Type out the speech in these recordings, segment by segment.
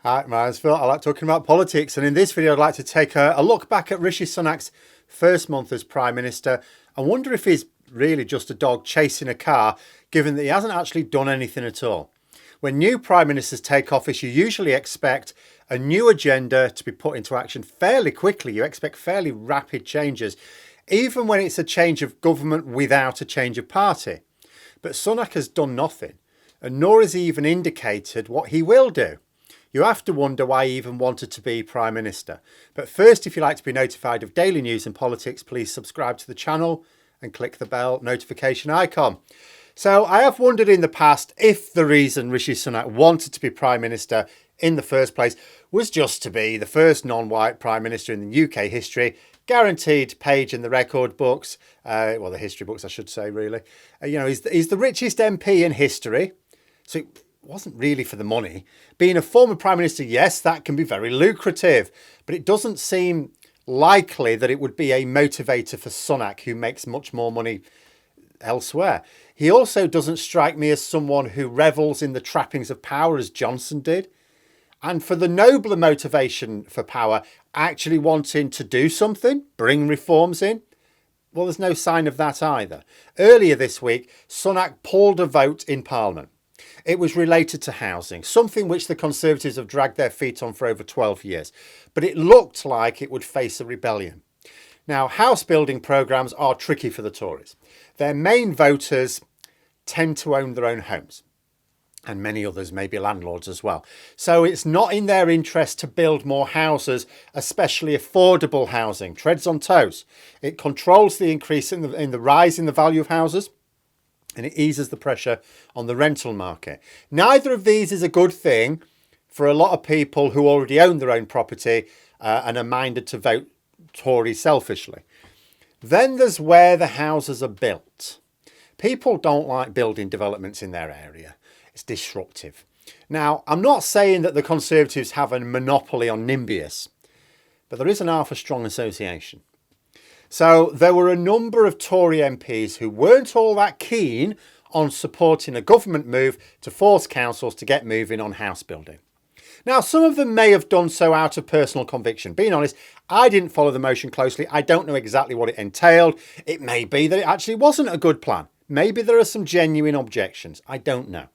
Hi, my name's Phil. I like talking about politics, and in this video I'd like to take a look back at Rishi Sunak's first month as Prime Minister and wonder if he's really just a dog chasing a car, given that he hasn't actually done anything at all. When new Prime Ministers take office, you usually expect a new agenda to be put into action fairly quickly. You expect fairly rapid changes, even when it's a change of government without a change of party. But Sunak has done nothing, and nor has he even indicated what he will do. You have to wonder why he even wanted to be Prime Minister. But first, if you'd like to be notified of daily news and politics, please subscribe to the channel and click the bell notification icon. So I have wondered in the past if the reason Rishi Sunak wanted to be Prime Minister in the first place was just to be the first non-white Prime Minister in the UK history, guaranteed page in the record books, well, the history books, I should say, really. He's the richest MP in history. So it wasn't really for the money. Being a former Prime Minister, yes, that can be very lucrative, but it doesn't seem likely that it would be a motivator for Sunak, who makes much more money elsewhere. He also doesn't strike me as someone who revels in the trappings of power as Johnson did. And for the nobler motivation for power, actually wanting to do something, bring reforms in, well, there's no sign of that either. Earlier this week, Sunak pulled a vote in Parliament. It was related to housing, something which the Conservatives have dragged their feet on for over 12 years. But it looked like it would face a rebellion. Now, house building programmes are tricky for the Tories. Their main voters tend to own their own homes, and many others may be landlords as well. So it's not in their interest to build more houses, especially affordable housing. Treads on toes. It controls the increase in the rise in the value of houses, and it eases the pressure on the rental market. Neither of these is a good thing for a lot of people who already own their own property and are minded to vote Tory selfishly. Then there's where the houses are built. People don't like building developments in their area. It's disruptive. Now, I'm not saying that the Conservatives have a monopoly on NIMBYs, but there is an half a strong association. So there were a number of Tory MPs who weren't all that keen on supporting a government move to force councils to get moving on house building. Now, some of them may have done so out of personal conviction. Being honest, I didn't follow the motion closely. I don't know exactly what it entailed. It may be that it actually wasn't a good plan. Maybe there are some genuine objections. I don't know.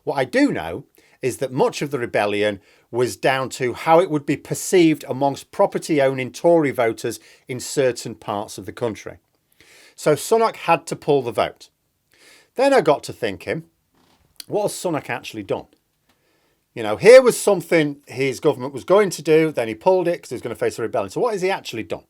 What I do know is that much of the rebellion was down to how it would be perceived amongst property-owning Tory voters in certain parts of the country. So Sunak had to pull the vote. Then I got to thinking, what has Sunak actually done? You know, here was something his government was going to do, then he pulled it because he was going to face a rebellion. So what has he actually done?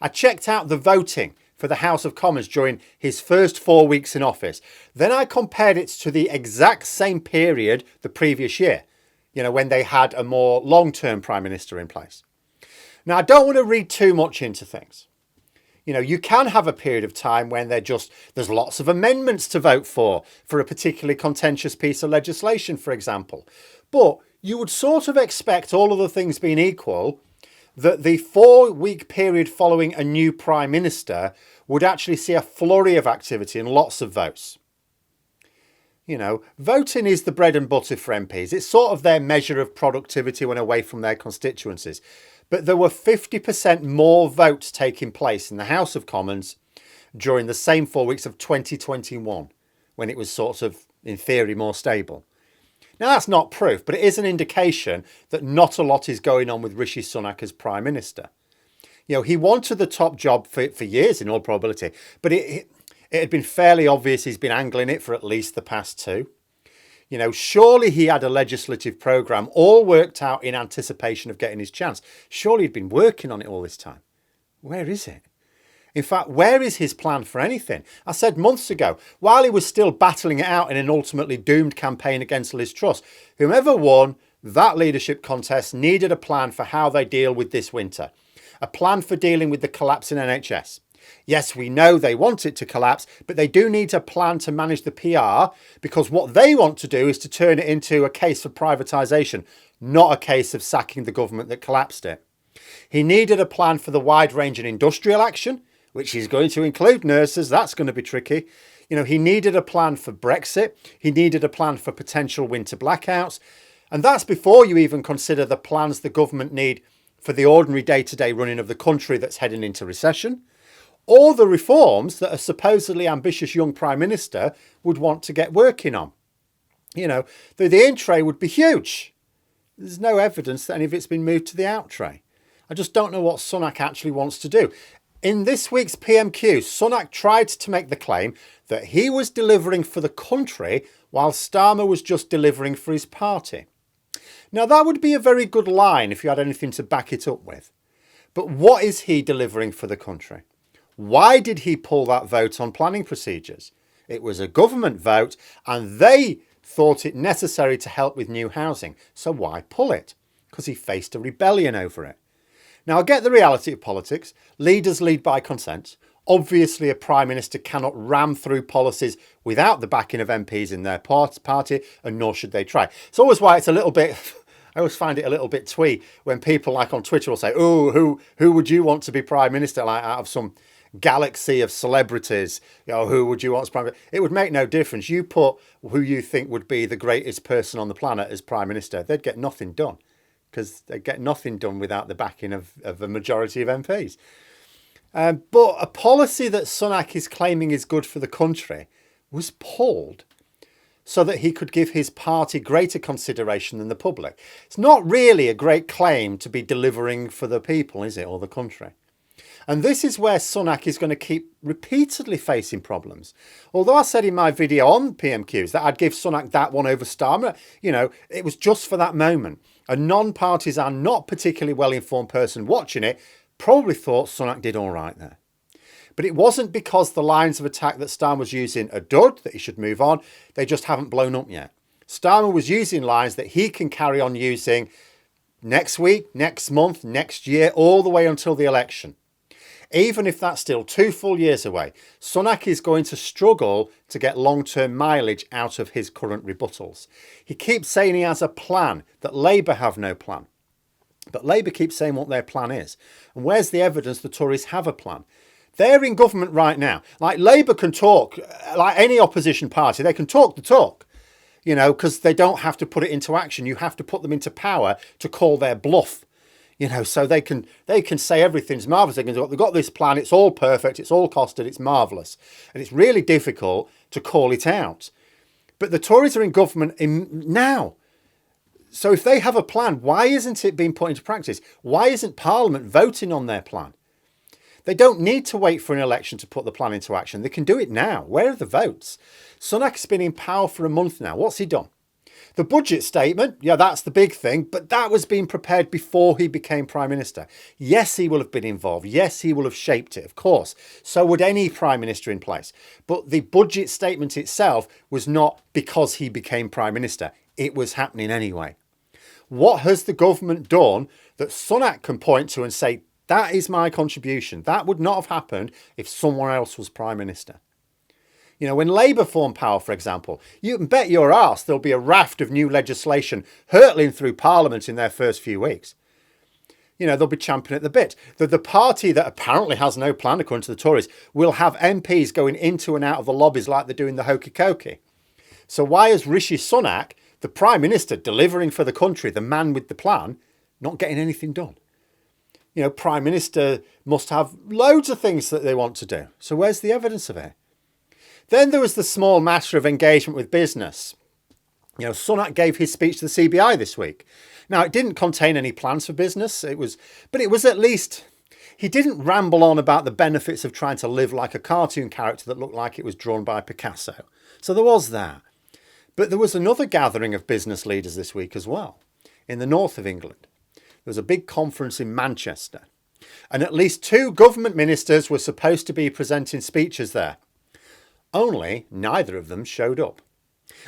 I checked out the voting for the House of Commons during his first 4 weeks in office. Then I compared it to the exact same period the previous year, you know, when they had a more long-term Prime Minister in place. Now, I don't want to read too much into things. You know, you can have a period of time when there's lots of amendments to vote for a particularly contentious piece of legislation, for example. But you would sort of expect, all other things being equal, that the 4-week period following a new Prime Minister would actually see a flurry of activity and lots of votes. You know, voting is the bread and butter for MPs. It's sort of their measure of productivity when away from their constituencies. But there were 50% more votes taking place in the House of Commons during the same 4 weeks of 2021, when it was sort of, in theory, more stable. Now, that's not proof, but it is an indication that not a lot is going on with Rishi Sunak as Prime Minister. You know, he wanted the top job for years, in all probability, but it had been fairly obvious he's been angling it for at least the past 2. You know, surely he had a legislative programme all worked out in anticipation of getting his chance. Surely he'd been working on it all this time. Where is it? In fact, where is his plan for anything? I said months ago, while he was still battling it out in an ultimately doomed campaign against Liz Truss, whomever won that leadership contest needed a plan for how they deal with this winter. A plan for dealing with the collapse in NHS. Yes, we know they want it to collapse, but they do need a plan to manage the PR, because what they want to do is to turn it into a case for privatisation, not a case of sacking the government that collapsed it. He needed a plan for the wide-ranging industrial action, which is going to include nurses. That's going to be tricky. You know, he needed a plan for Brexit. He needed a plan for potential winter blackouts. And that's before you even consider the plans the government need for the ordinary day-to-day running of the country that's heading into recession, or the reforms that a supposedly ambitious young Prime Minister would want to get working on. You know, the in tray would be huge. There's no evidence that any of it's been moved to the out tray. I just don't know what Sunak actually wants to do. In this week's PMQ, Sunak tried to make the claim that he was delivering for the country while Starmer was just delivering for his party. Now, that would be a very good line if you had anything to back it up with. But what is he delivering for the country? Why did he pull that vote on planning procedures? It was a government vote and they thought it necessary to help with new housing. So why pull it? Because he faced a rebellion over it. Now, I get the reality of politics. Leaders lead by consent. Obviously, a Prime Minister cannot ram through policies without the backing of MPs in their party, and nor should they try. It's always why it's a little bit... I always find it a little bit twee when people like on Twitter will say, oh, who would you want to be Prime Minister? Like out of some galaxy of celebrities, you know, who would you want as Prime Minister? It would make no difference. You put who you think would be the greatest person on the planet as Prime Minister, they'd get nothing done, because they get nothing done without the backing of a majority of MPs. But a policy that Sunak is claiming is good for the country was pulled so that he could give his party greater consideration than the public. It's not really a great claim to be delivering for the people, is it, or the country? And this is where Sunak is going to keep repeatedly facing problems. Although I said in my video on PMQs that I'd give Sunak that one over Starmer, you know, it was just for that moment. A non-partisan, not particularly well-informed person watching it probably thought Sunak did all right there. But it wasn't because the lines of attack that Starmer was using are dud, that he should move on. They just haven't blown up yet. Starmer was using lines that he can carry on using next week, next month, next year, all the way until the election. Even if that's still 2 full years away, Sunak is going to struggle to get long-term mileage out of his current rebuttals. He keeps saying he has a plan, that Labour have no plan. But Labour keeps saying what their plan is. And where's the evidence the Tories have a plan? They're in government right now. Like Labour can talk, like any opposition party, they can talk the talk, you know, because they don't have to put it into action. You have to put them into power to call their bluff. You know, so they can say everything's marvellous. They've got this plan, it's all perfect, it's all costed, it's marvellous. And it's really difficult to call it out. But the Tories are in government now. So if they have a plan, why isn't it being put into practice? Why isn't Parliament voting on their plan? They don't need to wait for an election to put the plan into action. They can do it now. Where are the votes? Sunak's been in power for a month now. What's he done? The budget statement, yeah, that's the big thing, but that was being prepared before he became Prime Minister. Yes, he will have been involved. Yes, he will have shaped it, of course. So would any Prime Minister in place. But the budget statement itself was not because he became Prime Minister. It was happening anyway. What has the government done that Sunak can point to and say, that is my contribution? That would not have happened if someone else was Prime Minister. You know, when Labour form power, for example, you can bet your arse there'll be a raft of new legislation hurtling through Parliament in their first few weeks. You know, they'll be champing at the bit. The party that apparently has no plan, according to the Tories, will have MPs going into and out of the lobbies like they do in the hokey cokey. So why is Rishi Sunak, the Prime Minister delivering for the country, the man with the plan, not getting anything done? You know, Prime Minister must have loads of things that they want to do. So where's the evidence of it? Then there was the small matter of engagement with business. You know, Sunak gave his speech to the CBI this week. Now, it didn't contain any plans for business. But it was at least, he didn't ramble on about the benefits of trying to live like a cartoon character that looked like it was drawn by Picasso. So there was that. But there was another gathering of business leaders this week as well, in the north of England. There was a big conference in Manchester. And at least 2 government ministers were supposed to be presenting speeches there. Only neither of them showed up.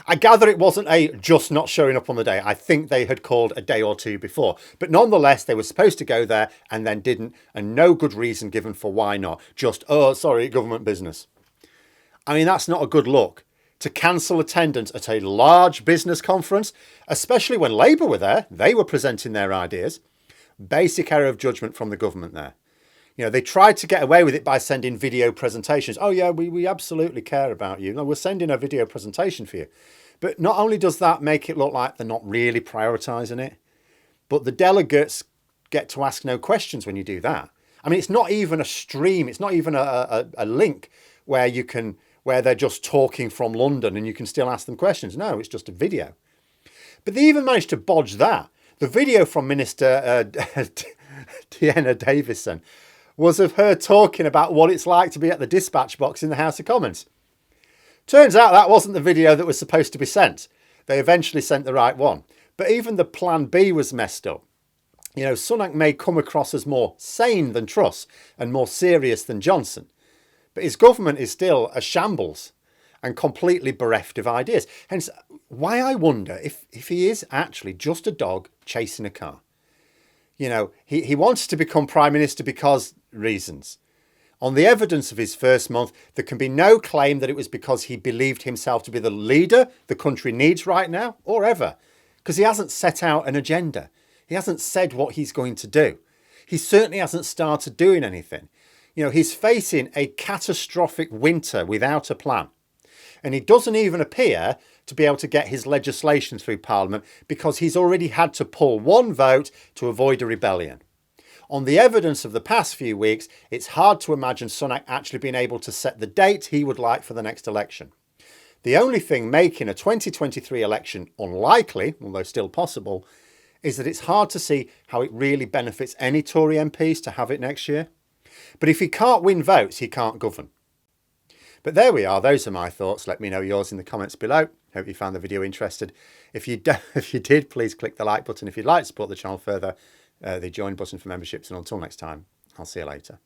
I gather it wasn't a just not showing up on the day. I think they had called a day or 2 before. But nonetheless, they were supposed to go there and then didn't. And no good reason given for why not. Just, oh, sorry, government business. I mean, that's not a good look. To cancel attendance at a large business conference, especially when Labour were there, they were presenting their ideas. Basic error of judgment from the government there. You know, they tried to get away with it by sending video presentations. Oh, yeah, we absolutely care about you. No, we're sending a video presentation for you. But not only does that make it look like they're not really prioritising it, but the delegates get to ask no questions when you do that. I mean, it's not even a stream. It's not even a link where they're just talking from London and you can still ask them questions. No, it's just a video. But they even managed to bodge that. The video from Minister Deanna Davison was of her talking about what it's like to be at the dispatch box in the House of Commons. Turns out that wasn't the video that was supposed to be sent. They eventually sent the right one. But even the plan B was messed up. You know, Sunak may come across as more sane than Truss and more serious than Johnson. But his government is still a shambles and completely bereft of ideas. Hence, why I wonder if he is actually just a dog chasing a car. You know, he wants to become Prime Minister because reasons. On the evidence of his first month, there can be no claim that it was because he believed himself to be the leader the country needs right now, or ever. Because he hasn't set out an agenda. He hasn't said what he's going to do. He certainly hasn't started doing anything. You know, he's facing a catastrophic winter without a plan. And he doesn't even appear to be able to get his legislation through Parliament because he's already had to pull one vote to avoid a rebellion. On the evidence of the past few weeks, it's hard to imagine Sunak actually being able to set the date he would like for the next election. The only thing making a 2023 election unlikely, although still possible, is that it's hard to see how it really benefits any Tory MPs to have it next year. But if he can't win votes, he can't govern. But there we are. Those are my thoughts. Let me know yours in the comments below. Hope you found the video interesting. If you did, please click the like button. If you'd like to support the channel further, the join button for memberships. And until next time, I'll see you later.